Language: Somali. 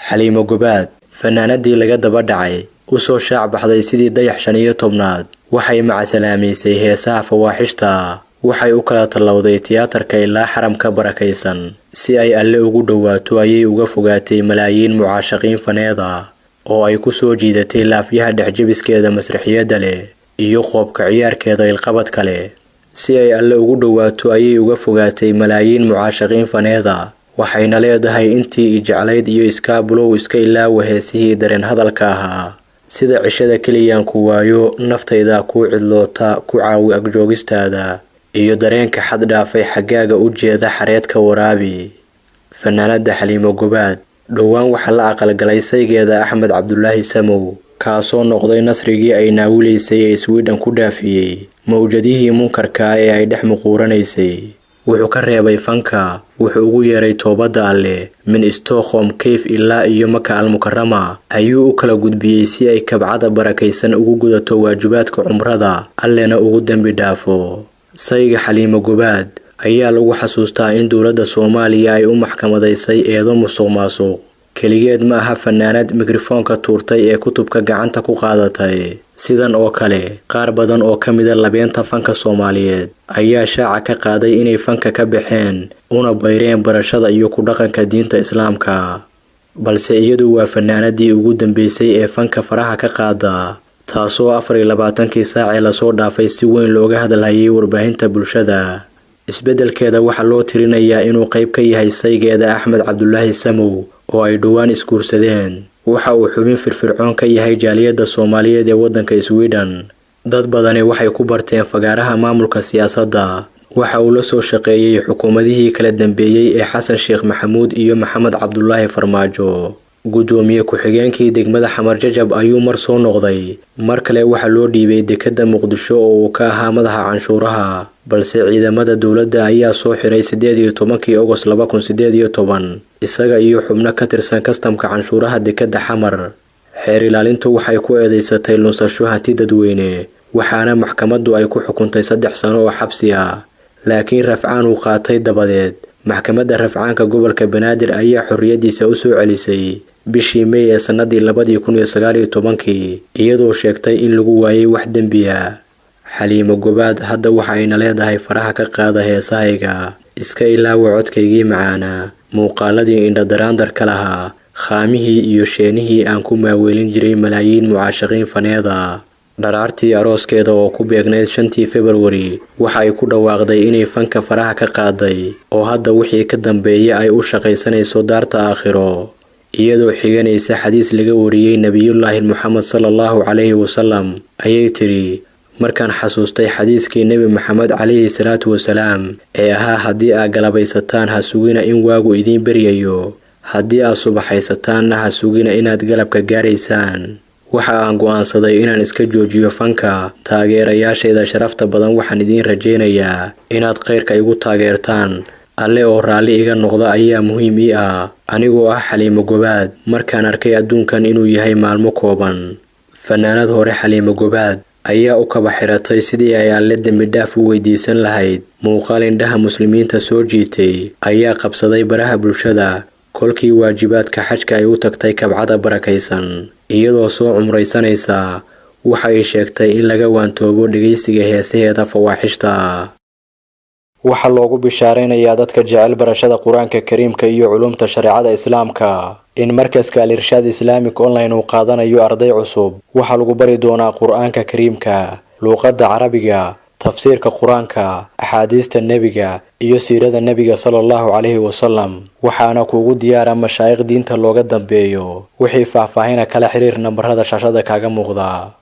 Xaliimo Gobaad, fanaanadii laga daba dhacay, u soo shaac baxday sidii dayax 15aad, waxay macasalaamaysay heesaha fawaaxishta, waxay u kala talowday tiyaatarka ilaa xaramka barakaysan, si ay alle ugu dhawaato ayay uga fogaatay malaayiin mucaashaqiin faneeda, oo ay ku soo jiidatay laafyaha dhexjabiskeeda masraxiyada leh, iyo qoobka ciyaarkeeda ilqabad kale. Si ay alle ugu dhawaato ayay uga fogaatay malaayiin mucaashaqiin faneeda, waxayna leedahay intii jeclayd iyo iskaabulow iska ilaawa heesihii dareen hadalka ahaa, sida cishada keliyaan ku waayo, naftayda ku cidloota, ku caawi agjoogistaada, iyo dareenka xad dhaafay xagaaga u jeeda xareedka waraabi. Fanaanada Xaliimo Gobaad dhowaan waxa la aqalgalay saygeeda Axmed Cabdulaahi Samow, kaasoo noqday nasrigii ay naawilaysay ee Sweden ku dhaafiyay mawjadihii munkarka ee ay dhex muquuranaysay. Wuxuu ka reebay fanka, wuxuu ugu yeeray toobada alle, min Stockholm Cave ilaa iyo Maka al-Mukarrama ayuu u kala gudbiyay si ay kabcada barakaysan ugu gudato waajibaadka cumrada, allena ugu dambi dhaafo. Sayga Xaliimo Gobaad ayaa lagu xasuustaa in dowladda Soomaaliya ay u maxkamadaysay eedo musuqmaasuq. Keligeed ma aha fanaanad mikrofoonka tuurtay ee kutubka gacanta ku qaadatay. Sidan oo kale, qaar badan oo ka mid ah labeenta fanka Soomaaliyeed ayaa shaaca ka qaaday inay fanka ka baxeen, una bayreen barashada iyo ku dhaqanka diinta Islaamka. Balse iyadu waa fanaanadii ugu dambeysay ee fanka faraha ka qaada, taasoo 24kii saac ee la soo dhaafay si weyn looga hadlayay warbaahinta bulshada. Isbedelkeeda waxa loo tirinayaa inuu qayb ka yahay saygeeda Axmed Cabdulaahi Samow, oo ay dhowaan iskuursadeen. Waxa uu xubin firfircoon ka yahay jaaliyadda Soomaaliyeed ee waddanka Sweden. Dad badani waxay ku barteen fagaaraha maamulka siyaasadda. Waxa uu la soo shaqeeyay xukuumadihii kala dambeeyay ee Xasan Sheekh Maxamuud iyo Maxamed Cabdulaahi Farmaajo. Gudoomiye ku-xigeenkii degmada Xamar Jajab ayuu mar soo noqday. Mar kale waxa loo dhiibay dekedda Muqdisho oo uu ka ahaa madaxa canshuuraha, balse ciidamada dowladda ayaa soo xiray 18kii August 2018 isaga iyo xubno ka tirsan kastamka canshuuraha dekedda Xamar. Xeer ilaalintu waxay ku eedeysatay lunsasho hanti dadweyne, waxaana maxkamaddu ay ku xukuntay 3 sano oo xabsi ah, laakiin rafcaan uu qaatay dabadeed. Maxkamadda rafcaanka gobolka Banaadir ayaa xorriyadiisa u soo celisay bishii May ee sanadii 2019 iyadoo sheegtay in lagu waayay wax dambi ah. Xaliimo Gobaad hadda waxa ayna leedahay faraha ka qaada heesahayga, iska ilaawa codkaygii macaana, muuqaaladii indha-daraandarka lahaa, khaamihii iyo sheenihii aan ku maaweelin jiray malaayiin mucaashaqiin faneeda. Dharaartii arooskeeda oo ku beegnayd 5 February waxa ay ku dhawaaqday inay fanka faraha ka qaaday, oo hadda wixii ka dambeeyay ay u shaqaysanayso daarta aakhiro, iyadoo xiganaysa xadiis laga wariyay Nabiyullaahi Muhammad sallallahu alayhi wasallam. Ayay tiri, markaan xasuustay xadiiskii Nabi Maxamed calayhi salaatu wasalaam ee ahaa haddii aad galabaysataan ha sugina in waagu idiin beryayo, haddii aad subaxaysataanna ha sugina inaad galabka gaaraysaan. Waxa aan go'aansaday inaan iska joojiyo fanka. Taageerayaashayda sharafta badan waxaan idiin rajaynayaa inaad khayrka igu taageertaan, alle oo raalli iga noqda ayaa muhiim ii ah. Anigoo ah Xaliimo Gobaad, markaan arkay adduunkan inuu yahay maalmo kooban. Fanaanad hore Xaliimo Gobaad ayaa u kaba xiratay sidii ay alle dambi dhaaf u weydiisan lahayd. Muuqaal indhaha muslimiinta soo jiitay ayaa qabsaday baraha bulshada kolkii waajibaadka xajka ay u tagtay kabcada barakaysan, iyadoo soo cumraysanaysa. Waxa ay sheegtay in laga waantoobo dhageysiga heesaheeda fawaaxishta. Waxa loogu bishaareynayaa dadka jecel barashada Quraanka Kariimka iyo culumta shariicada Islaamka in markaska Al-Irshaad Islamic Online uu qaadanayo arday cusub. Waxa lagu bari doonaa Quraanka Kariimka, luqadda Carabiga, tafsiirka Quraanka, axaadiista Nabiga iyo siirada Nabiga sallallahu alayhi wasallam. Waxaana kuugu diyaara mashaayikh diinta looga dambeeyo. Wixii faahfaahin kala xiriir nambarada shaashada kaaga muuqda.